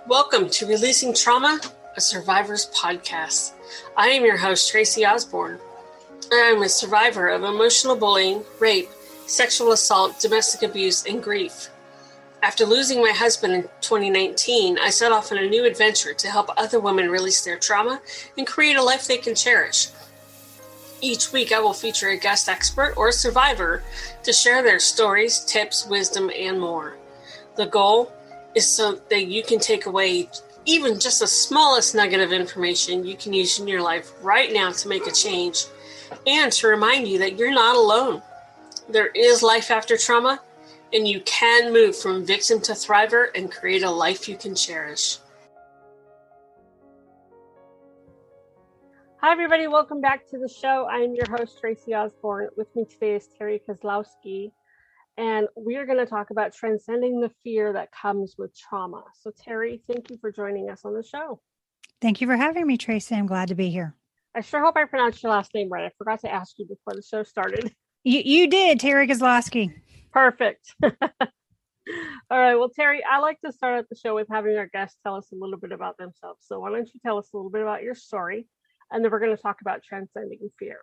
Welcome to Releasing Trauma, a Survivor's Podcast. I am your host, Tracy Osborne. I am a survivor of emotional bullying, rape, sexual assault, domestic abuse, and grief. After losing my husband in 2019, I set off on a new adventure to help other women release their trauma and create a life they can cherish. Each week, I will feature a guest expert or a survivor to share their stories, tips, wisdom, and more. The goal is so that you can take away even just the smallest nugget of information you can use in your life right now to make a change, and to remind you that you're not alone. There is life after trauma, and you can move from victim to thriver and create a life you can cherish. Hi, everybody. Welcome back to the show. I'm your host, Tracy Osborne. With me today is Terri Kozlowski. And we are going to talk about transcending the fear that comes with trauma. So, Terri, thank you for joining us on the show. Thank you for having me, Tracy. I'm glad to be here. I sure hope I pronounced your last name right. I forgot to ask you before the show started. You did, Terri Kozlowski. Perfect. All right. Well, Terri, I like to start out the show with having our guests tell us a little bit about themselves. So why don't you tell us a little bit about your story, and then we're going to talk about transcending fear.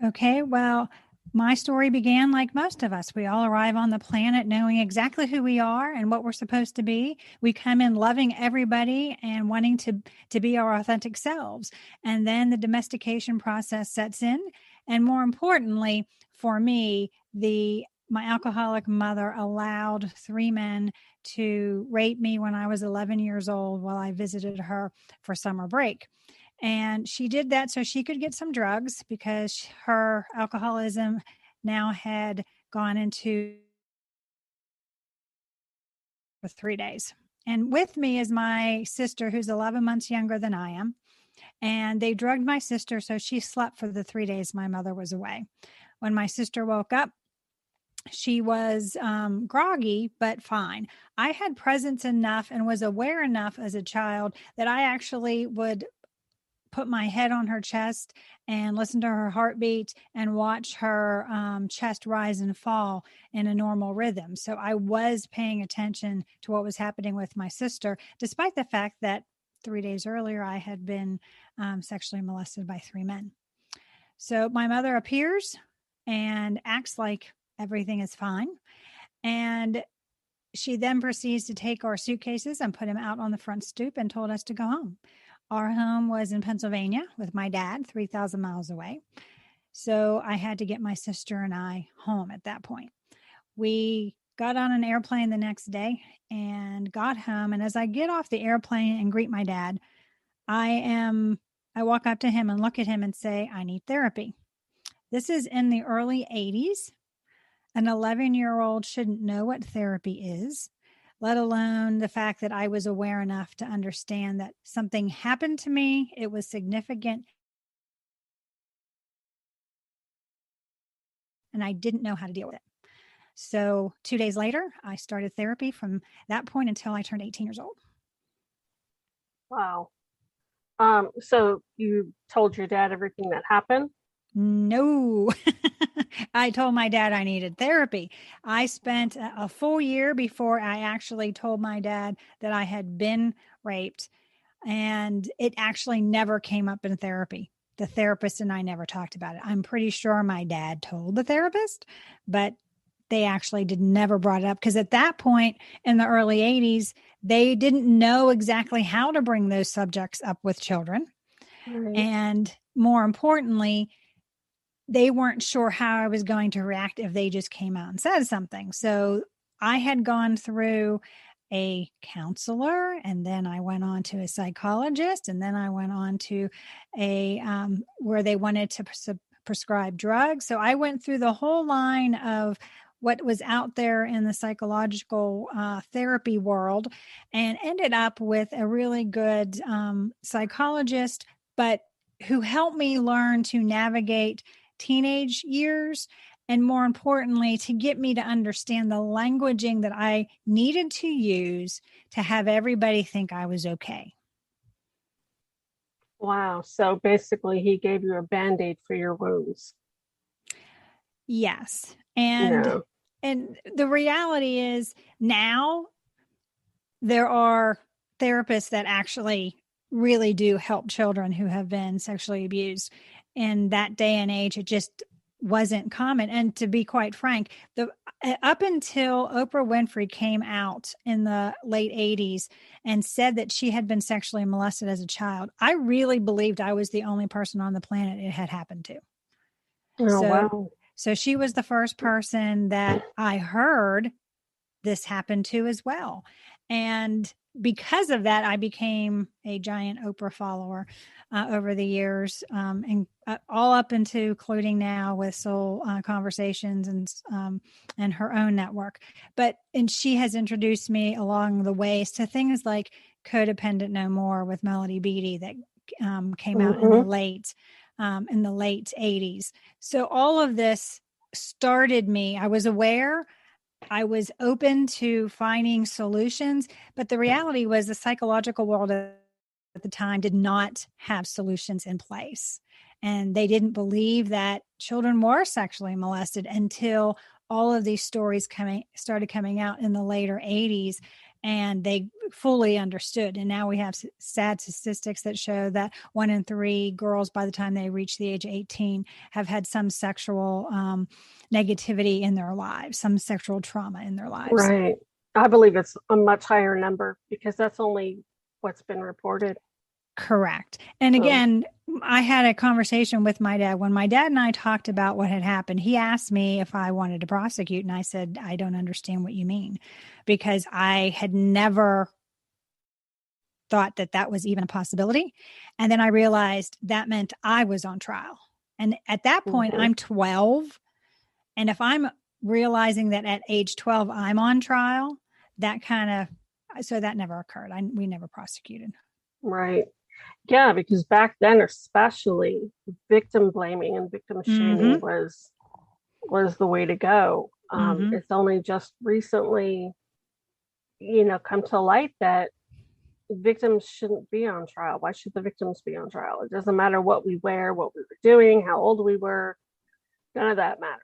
Okay. Well, my story began like most of us. We all arrive on the planet knowing exactly who we are and what we're supposed to be. We come in loving everybody and wanting to be our authentic selves. And then the domestication process sets in. And more importantly, for me, my alcoholic mother allowed 3 men to rape me when I was 11 years old while I visited her for summer break. And she did that so she could get some drugs because her alcoholism now had gone into for 3 days. And with me is my sister, who's 11 months younger than I am. And they drugged my sister, so she slept for the 3 days my mother was away. When my sister woke up, she was groggy, but fine. I had presence enough and was aware enough as a child that I actually would put my head on her chest and listen to her heartbeat and watch her chest rise and fall in a normal rhythm. So I was paying attention to what was happening with my sister, despite the fact that 3 days earlier I had been sexually molested by 3 men. So my mother appears and acts like everything is fine. And she then proceeds to take our suitcases and put them out on the front stoop and told us to go home. Our home was in Pennsylvania with my dad, 3,000 miles away. So I had to get my sister and I home at that point. We got on an airplane the next day and got home. And as I get off the airplane and greet my dad, I walk up to him and look at him and say, I need therapy. This is in the early 80s. An 11-year-old shouldn't know what therapy is, let alone the fact that I was aware enough to understand that something happened to me. It was significant. And I didn't know how to deal with it. So 2 days later, I started therapy from that point until I turned 18 years old. Wow. So you told your dad everything that happened? No. I told my dad I needed therapy. I spent a full year before I actually told my dad that I had been raped, and it actually never came up in therapy. The therapist and I never talked about it. I'm pretty sure my dad told the therapist, but they actually never brought it up because at that point in the early 80s, they didn't know exactly how to bring those subjects up with children. Right. And more importantly, they weren't sure how I was going to react if they just came out and said something. So I had gone through a counselor, and then I went on to a psychologist, and then I went on to a where they wanted to prescribe drugs. So I went through the whole line of what was out there in the psychological therapy world and ended up with a really good psychologist, but who helped me learn to navigate teenage years, and more importantly, to get me to understand the languaging that I needed to use to have everybody think I was okay. Wow. So basically, he gave you a Band-Aid for your wounds. Yes. And the reality is now there are therapists that actually really do help children who have been sexually abused. In that day and age, it just wasn't common. And to be quite frank, up until Oprah Winfrey came out in the late 80s and said that she had been sexually molested as a child, I really believed I was the only person on the planet it had happened to. Oh, wow. So she was the first person that I heard this happened to as well. And because of that, I became a giant Oprah follower over the years, and all up into including now with Soul Conversations and her own network. And she has introduced me along the ways to things like Codependent No More with Melody Beattie that came out in the late 80s. So all of this started me. I was aware. I was open to finding solutions, but the reality was the psychological world at the time did not have solutions in place. And they didn't believe that children were sexually molested until all of these stories started coming out in the later 80s, and they fully understood. And now we have sad statistics that show that 1 in 3 girls, by the time they reach the age of 18, have had some sexual negativity in their lives, some sexual trauma in their lives. Right. I believe it's a much higher number because that's only what's been reported. Correct. And again, I had a conversation with my dad. When my dad and I talked about what had happened, he asked me if I wanted to prosecute. And I said, I don't understand what you mean, because I had never thought that that was even a possibility. And then I realized that meant I was on trial. And at that point, I'm 12. And if I'm realizing that at age 12, I'm on trial, so that never occurred. We never prosecuted. Right. Yeah, because back then, especially, victim blaming and victim shaming was the way to go. It's only just recently, come to light that victims shouldn't be on trial. Why should the victims be on trial? It doesn't matter what we wear, what we were doing, how old we were. None of that matters.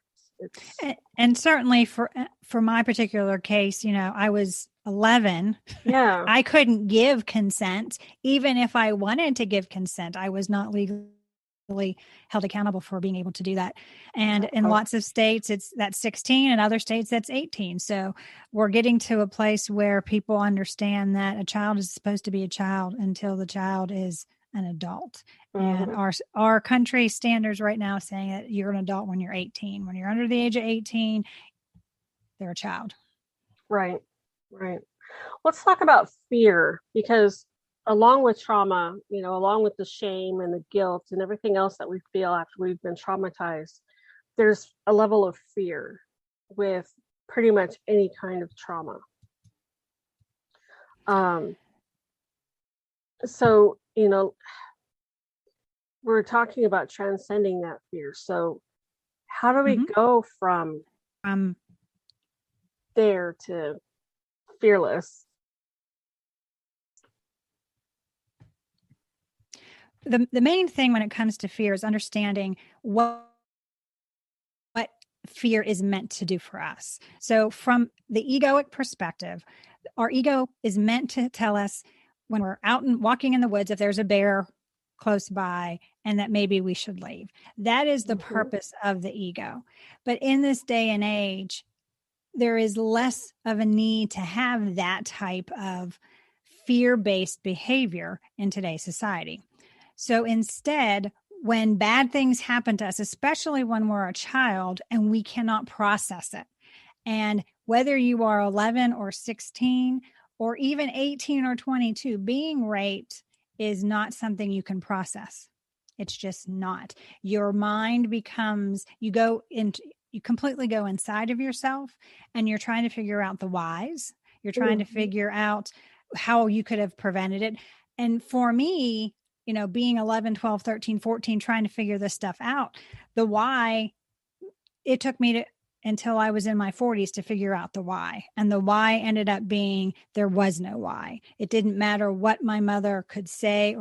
And certainly for my particular case, I was 11. Yeah. I couldn't give consent. Even if I wanted to give consent, I was not legally held accountable for being able to do that. And in lots of states, that's 16, and other states that's 18. So we're getting to a place where people understand that a child is supposed to be a child until the child is an adult. And our country standards right now saying that you're an adult when you're 18. When you're under the age of 18, they're a child. Right. Let's talk about fear, because along with trauma, along with the shame and the guilt and everything else that we feel after we've been traumatized, there's a level of fear with pretty much any kind of trauma. So, we're talking about transcending that fear. So how do we go from there to fearless? The main thing when it comes to fear is understanding what fear is meant to do for us. So from the egoic perspective, our ego is meant to tell us when we're out and walking in the woods, if there's a bear close by, and that maybe we should leave. That is the purpose of the ego. But in this day and age, there is less of a need to have that type of fear-based behavior in today's society. So instead, when bad things happen to us, especially when we're a child and we cannot process it, and whether you are 11 or 16 or even 18 or 22, being raped is not something you can process. It's just not. Your mind becomes, you completely go inside of yourself, and you're trying to figure out the whys. You're trying to figure out how you could have prevented it. And for me, being 11, 12, 13, 14, trying to figure this stuff out, the why, it took me until I was in my 40s to figure out the why. And the why ended up being there was no why. It didn't matter what my mother could say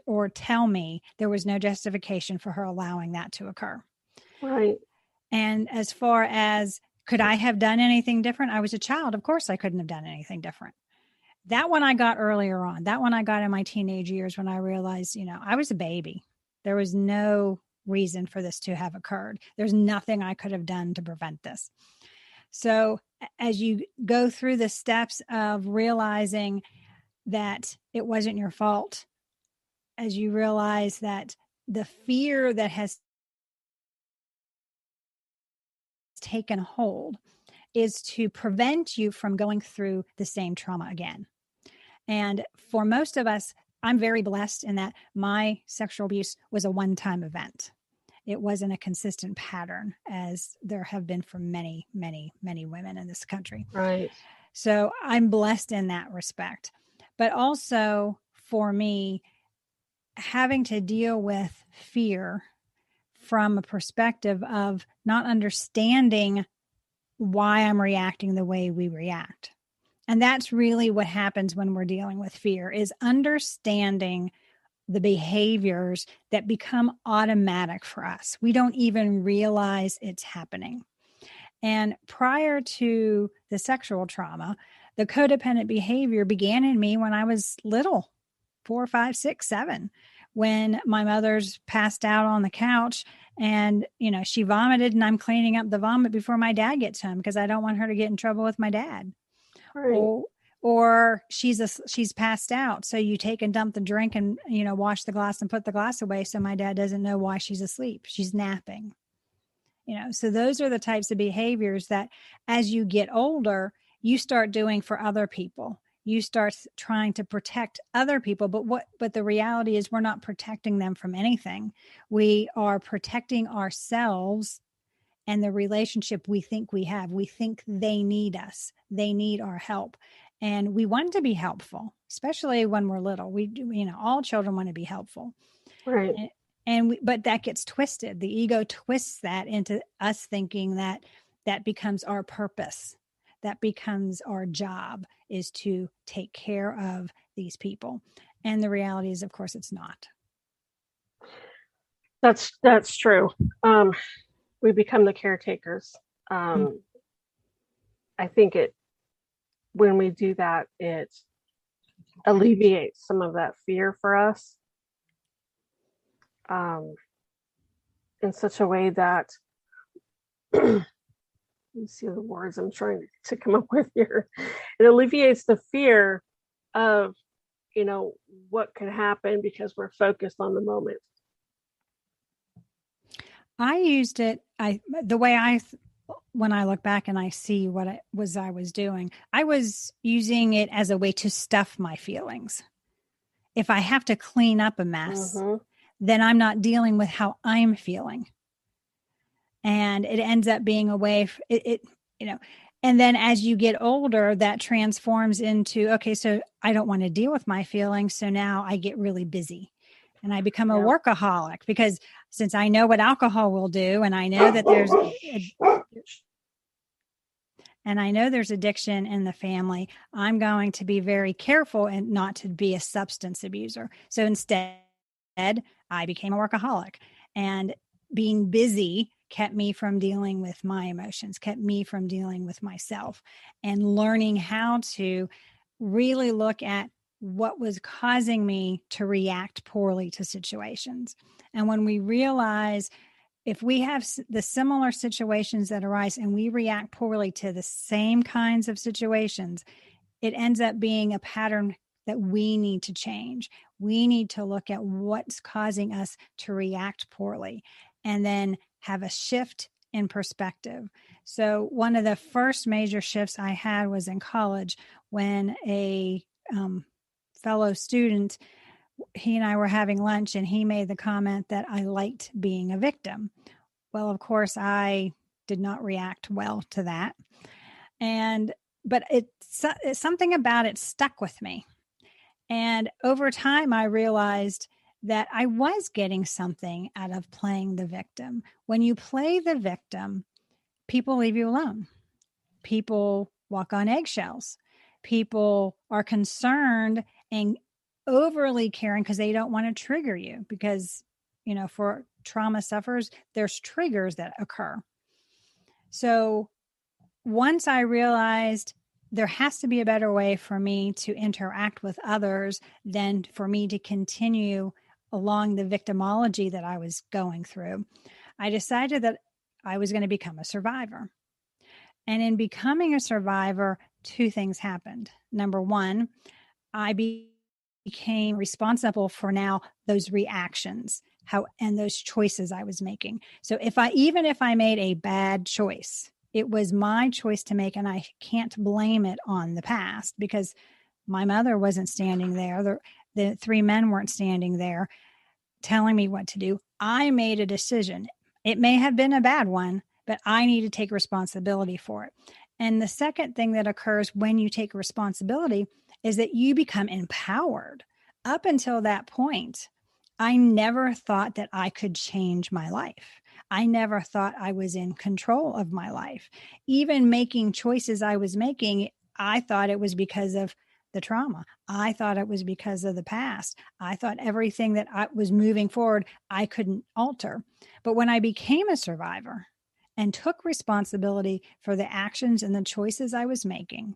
or tell me. There was no justification for her allowing that to occur. Right. And as far as could I have done anything different? I was a child. Of course, I couldn't have done anything different. That one I got earlier on. That one I got in my teenage years when I realized, I was a baby. There was no reason for this to have occurred. There's nothing I could have done to prevent this. So as you go through the steps of realizing that it wasn't your fault, as you realize that the fear that has taken hold is to prevent you from going through the same trauma again. And for most of us, I'm very blessed in that my sexual abuse was a one-time event. It wasn't a consistent pattern, as there have been for many, many, many women in this country. Right. So I'm blessed in that respect. But also for me, having to deal with fear from a perspective of not understanding why I'm reacting the way we react. And that's really what happens when we're dealing with fear, is understanding the behaviors that become automatic for us. We don't even realize it's happening. And prior to the sexual trauma, the codependent behavior began in me when I was little, 4, 5, 6, 7, when my mother's passed out on the couch and, she vomited and I'm cleaning up the vomit before my dad gets home because I don't want her to get in trouble with my dad. Right. Or she's passed out. So you take and dump the drink and, wash the glass and put the glass away. So my dad doesn't know why she's asleep. She's napping. So those are the types of behaviors that as you get older, you start doing for other people. You start trying to protect other people. But the reality is we're not protecting them from anything. We are protecting ourselves and the relationship we think we have. We think they need us. They need our help. And we want to be helpful, especially when we're little. We do, all children want to be helpful. Right. But that gets twisted. The ego twists that into us thinking that becomes our purpose. That becomes our job, is to take care of these people. And the reality is, of course, it's not. That's true. We become the caretakers. I think when we do that, it alleviates some of that fear for us. In such a way that, let me see the words I'm trying to come up with here. It alleviates the fear of, what could happen because we're focused on the moment. I used it, when I look back and I see what I was doing, I was using it as a way to stuff my feelings. If I have to clean up a mess, then I'm not dealing with how I'm feeling. And it ends up being a way, and then as you get older, that transforms into, okay, so I don't want to deal with my feelings. So now I get really busy and I become a workaholic, because since I know what alcohol will do, and I know that there's addiction in the family, I'm going to be very careful and not to be a substance abuser. So instead, I became a workaholic, and being busy kept me from dealing with my emotions, kept me from dealing with myself, and learning how to really look at what was causing me to react poorly to situations. And when we realize, if we have the similar situations that arise and we react poorly to the same kinds of situations, it ends up being a pattern that we need to change. We need to look at what's causing us to react poorly and then have a shift in perspective. So one of the first major shifts I had was in college, when a fellow student, he and I were having lunch, and he made the comment that I liked being a victim. Well, of course, I did not react well to that. But it's something about it stuck with me. And over time, I realized that I was getting something out of playing the victim. When you play the victim, people leave you alone. People walk on eggshells. People are concerned and overly caring because they don't want to trigger you, because, for trauma sufferers, there's triggers that occur. So once I realized there has to be a better way for me to interact with others than for me to continue along the victimology that I was going through. I decided that I was going to become a survivor. And in becoming a survivor, two things happened. Number one, I became responsible for now those reactions, and those choices I was making. So even if I made a bad choice, it was my choice to make, and I can't blame it on the past because my mother wasn't standing there. The three men weren't standing there telling me what to do. I made a decision. It may have been a bad one, but I need to take responsibility for it. And the second thing that occurs when you take responsibility is that you become empowered. Up until that point, I never thought that I could change my life. I never thought I was in control of my life. Even making choices I was making, I thought it was because of the trauma. I thought it was because of the past. I thought everything that I was moving forward, I couldn't alter. But when I became a survivor and took responsibility for the actions and the choices I was making,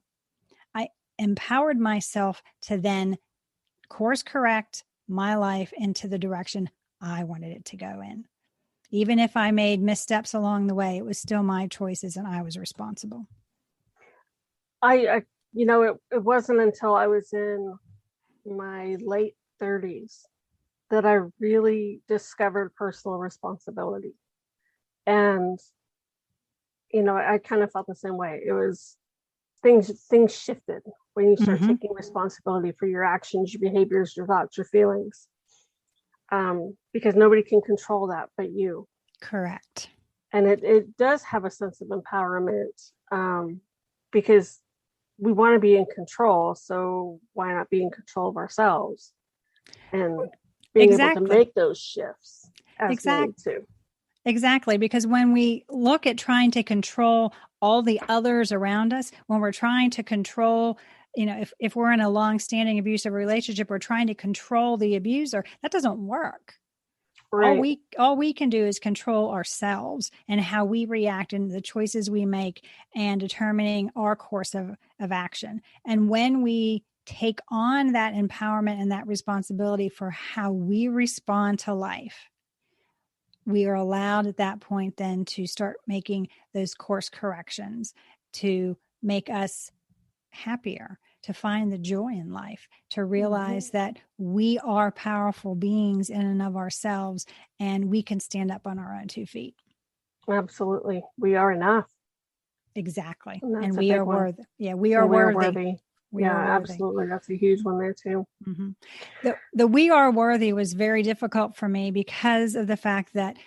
I empowered myself to then course correct my life into the direction I wanted it to go in. Even if I made missteps along the way, it was still my choices and I was responsible. I it wasn't until I was in my late 30s that I really discovered personal responsibility. And, I kind of felt the same way. It was things shifted when you start taking responsibility for your actions, your behaviors, your thoughts, your feelings. Because nobody can control that but you. Correct. And it does have a sense of empowerment, because we want to be in control. So why not be in control of ourselves and being able to make those shifts as we need to. Exactly. Because when we look at trying to control all the others around us, when we're trying to control, if we're in a long-standing abusive relationship, we're trying to control the abuser, that doesn't work. Right. All we can do is control ourselves and how we react and the choices we make and determining our course of action. And when we take on that empowerment and that responsibility for how we respond to life, we are allowed at that point then to start making those course corrections to make us happier, to find the joy in life, to realize that we are powerful beings in and of ourselves and we can stand up on our own 2 feet. Absolutely. We are enough. Exactly. And we are worthy. Yeah, we are worthy. Absolutely. That's a huge one there too. Mm-hmm. The we are worthy was very difficult for me because of the fact that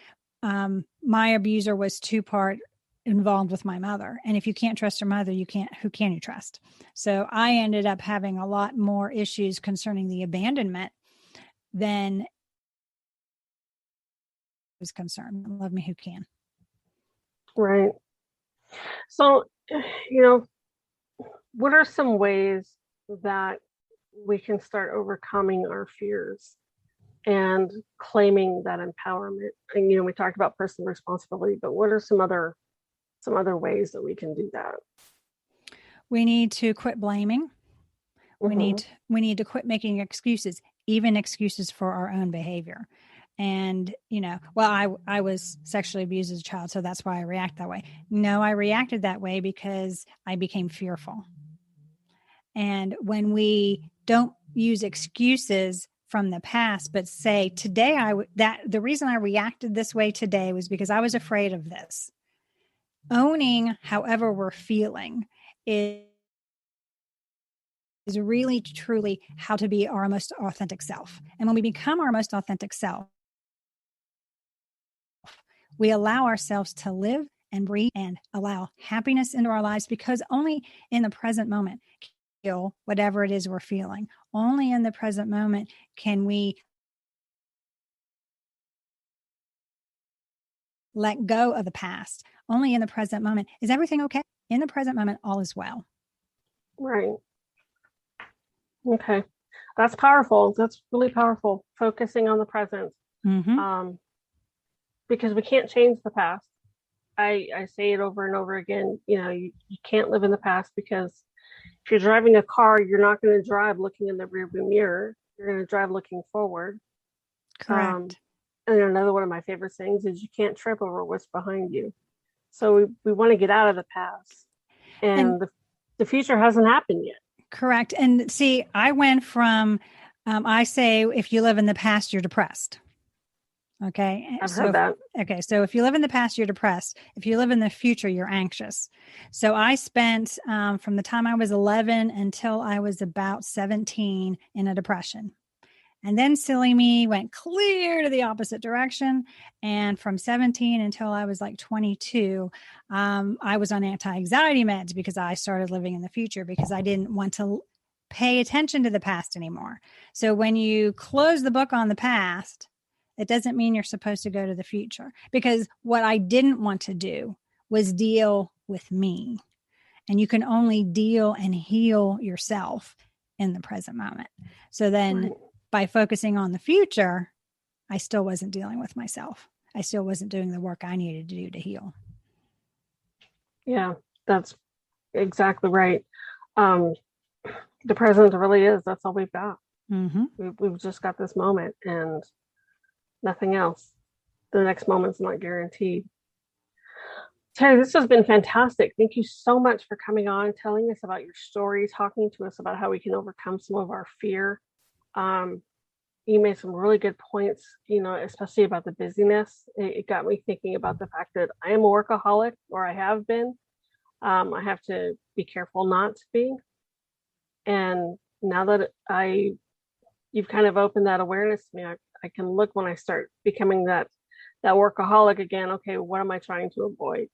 my abuser was 2-part involved with my mother. And if you can't trust your mother, who can you trust? So I ended up having a lot more issues concerning the abandonment than was concerned. Love me who can. Right. So, what are some ways that we can start overcoming our fears and claiming that empowerment? And, we talked about personal responsibility, but what are some other ways that we can do that? We need to quit blaming. We need to quit making excuses, even excuses for our own behavior. And, I was sexually abused as a child, so that's why I react that way. No, I reacted that way because I became fearful. And when we don't use excuses from the past, but say today, the reason I reacted this way today was because I was afraid of this. Owning however we're feeling is really truly how to be our most authentic self. And when we become our most authentic self, we allow ourselves to live and breathe and allow happiness into our lives, because only in the present moment feel whatever it is we're feeling. Only in the present moment can we let go of the past. Only in the present moment. Is everything okay? In the present moment, all is well. Right. Okay. That's powerful. That's really powerful. Focusing on the present. Because we can't change the past. I say it over and over again. You can't live in the past because if you're driving a car, you're not going to drive looking in the rearview mirror. You're going to drive looking forward. Correct. And another one of my favorite things is you can't trip over what's behind you. So we want to get out of the past. And the future hasn't happened yet. Correct. And see, I went from, I say, if you live in the past, you're depressed. Okay. I've heard that. Okay. So if you live in the past, you're depressed. If you live in the future, you're anxious. So I spent from the time I was 11 until I was about 17 in a depression. And then silly me went clear to the opposite direction. And from 17 until I was like 22, I was on anti-anxiety meds because I started living in the future because I didn't want to pay attention to the past anymore. So when you close the book on the past, it doesn't mean you're supposed to go to the future, because what I didn't want to do was deal with me. And you can only deal and heal yourself in the present moment. So then by focusing on the future, I still wasn't dealing with myself. I still wasn't doing the work I needed to do to heal. Yeah, that's exactly right. The present really is, that's all we've got. Mm-hmm. We've just got this moment and nothing else. The next moment's not guaranteed. Terri, this has been fantastic. Thank you so much for coming on, telling us about your story, talking to us about how we can overcome some of our fear. You made some really good points, especially about the busyness. It got me thinking about the fact that I am a workaholic, or I have been. I have to be careful not to be. And now that you've kind of opened that awareness to me, I can look when I start becoming that workaholic again. Okay, what am I trying to avoid?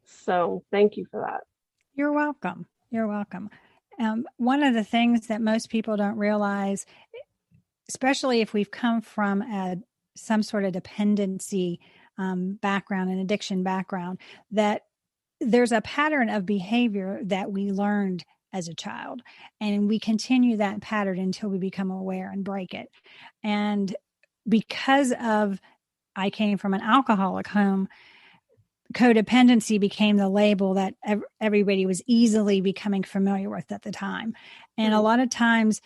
So thank you for that. You're welcome. You're welcome. One of the things that most people don't realize, especially if we've come from some sort of dependency background, an addiction background, that there's a pattern of behavior that we learned as a child, and we continue that pattern until we become aware and break it. And because I came from an alcoholic home, codependency became the label that everybody was easily becoming familiar with at the time. And a lot of times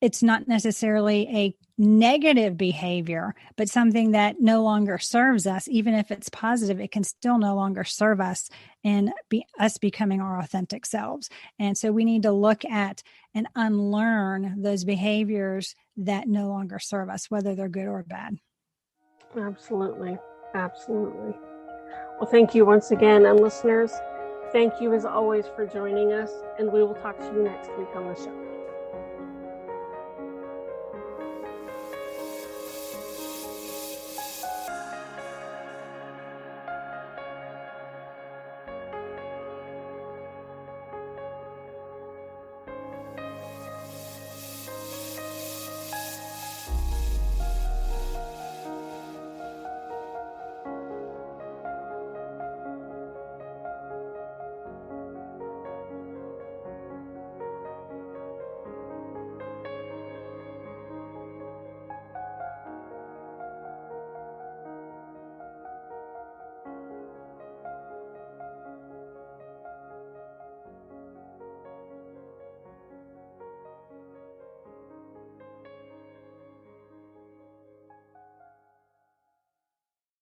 it's not necessarily a negative behavior, but something that no longer serves us. Even if it's positive, it can still no longer serve us and us becoming our authentic selves. And so we need to look at and unlearn those behaviors that no longer serve us, whether they're good or bad. Absolutely. Absolutely. Well, thank you once again. And listeners, thank you as always for joining us. And we will talk to you next week on the show.